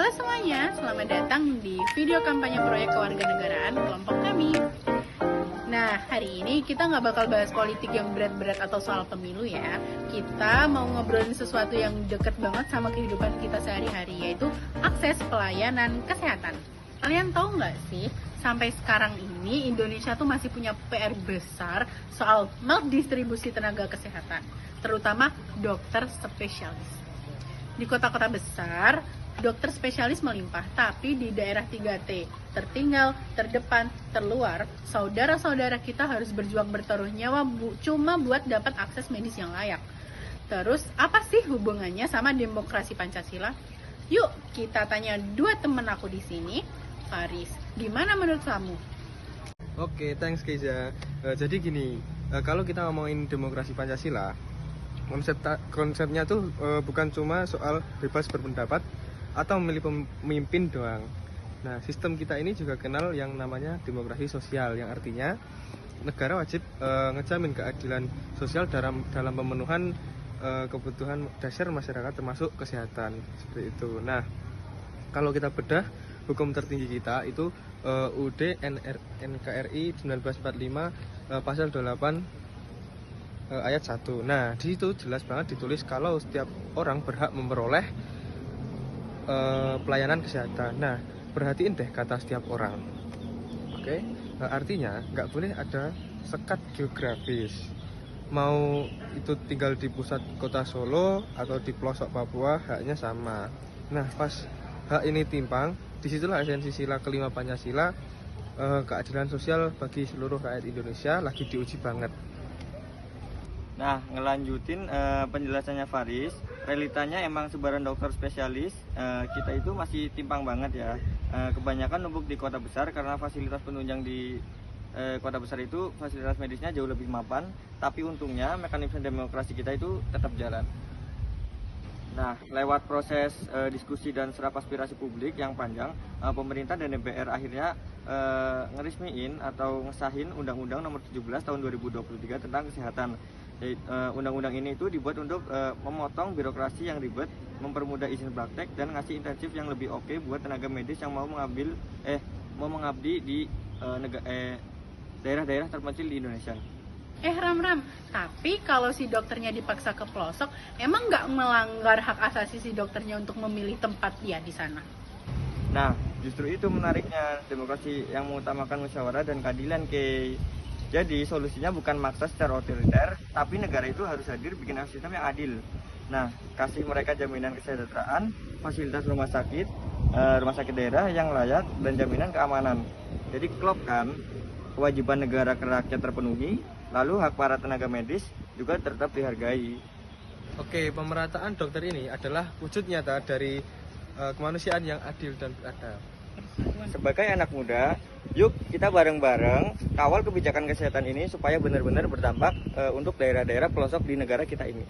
Halo semuanya, selamat datang di video kampanye proyek kewarganegaraan kelompok kami. Nah, hari ini kita nggak bakal bahas politik yang berat-berat atau soal pemilu ya. Kita mau ngobrolin sesuatu yang deket banget sama kehidupan kita sehari-hari, yaitu akses pelayanan kesehatan. Kalian tahu nggak sih, sampai sekarang ini Indonesia tuh masih punya PR besar soal maldistribusi tenaga kesehatan, terutama dokter spesialis. Di kota-kota besar, dokter spesialis melimpah, tapi di daerah 3T, tertinggal, terdepan, terluar, saudara-saudara kita harus berjuang bertaruh nyawa cuma buat dapat akses medis yang layak. Terus, apa sih hubungannya sama demokrasi Pancasila? Yuk, kita tanya dua temen aku di sini. Faris, gimana menurut kamu? Oke, thanks Keiza. Jadi gini, kalau kita ngomongin demokrasi Pancasila, konsepnya tuh bukan cuma soal bebas berpendapat atau memilih pemimpin doang. Nah, sistem kita ini juga kenal yang namanya demokrasi sosial, yang artinya negara wajib ngejamin keadilan sosial dalam pemenuhan kebutuhan dasar masyarakat termasuk kesehatan, seperti itu. Nah, kalau kita bedah hukum tertinggi kita itu UUD NKRI 1945 pasal 28 ayat 1. Nah, di situ jelas banget ditulis kalau setiap orang berhak memperoleh pelayanan kesehatan. Nah, perhatiin deh kata setiap orang. Oke? Artinya nggak boleh ada sekat geografis. Mau itu tinggal di pusat kota Solo atau di pelosok Papua, haknya sama. Nah, pas hak ini timpang, disitulah esensi sila kelima Pancasila, keadilan sosial bagi seluruh rakyat Indonesia lagi diuji banget. Nah, ngelanjutin penjelasannya Faris, realitanya emang sebaran dokter spesialis kita itu masih timpang banget ya. Kebanyakan numpuk di kota besar karena fasilitas penunjang di kota besar itu fasilitas medisnya jauh lebih mapan, tapi untungnya mekanisme demokrasi kita itu tetap jalan. Nah, lewat proses diskusi dan serap aspirasi publik yang panjang, pemerintah dan DPR akhirnya ngeresmiin atau ngesahin Undang-Undang Nomor 17 Tahun 2023 tentang kesehatan. Undang-undang ini itu dibuat untuk memotong birokrasi yang ribet, mempermudah izin praktek, dan ngasih intensif yang lebih oke buat tenaga medis yang mau mengabdi di daerah-daerah terpencil di Indonesia. Ram, tapi kalau si dokternya dipaksa ke pelosok, emang nggak melanggar hak asasi si dokternya untuk memilih tempat dia di sana? Nah, justru itu menariknya demokrasi yang mengutamakan musyawarah dan keadilan, Kay. Jadi solusinya bukan maksa secara otoriter, tapi negara itu harus hadir bikin sistem yang adil. Nah, kasih mereka jaminan kesejahteraan, fasilitas rumah sakit daerah yang layak, dan jaminan keamanan. Jadi klop kan, kewajiban negara ke rakyat terpenuhi, lalu hak para tenaga medis juga tetap dihargai. Oke, pemerataan dokter ini adalah wujud nyata dari kemanusiaan yang adil dan beradab. Sebagai anak muda, yuk kita bareng-bareng kawal kebijakan kesehatan ini supaya benar-benar berdampak untuk daerah-daerah pelosok di negara kita ini.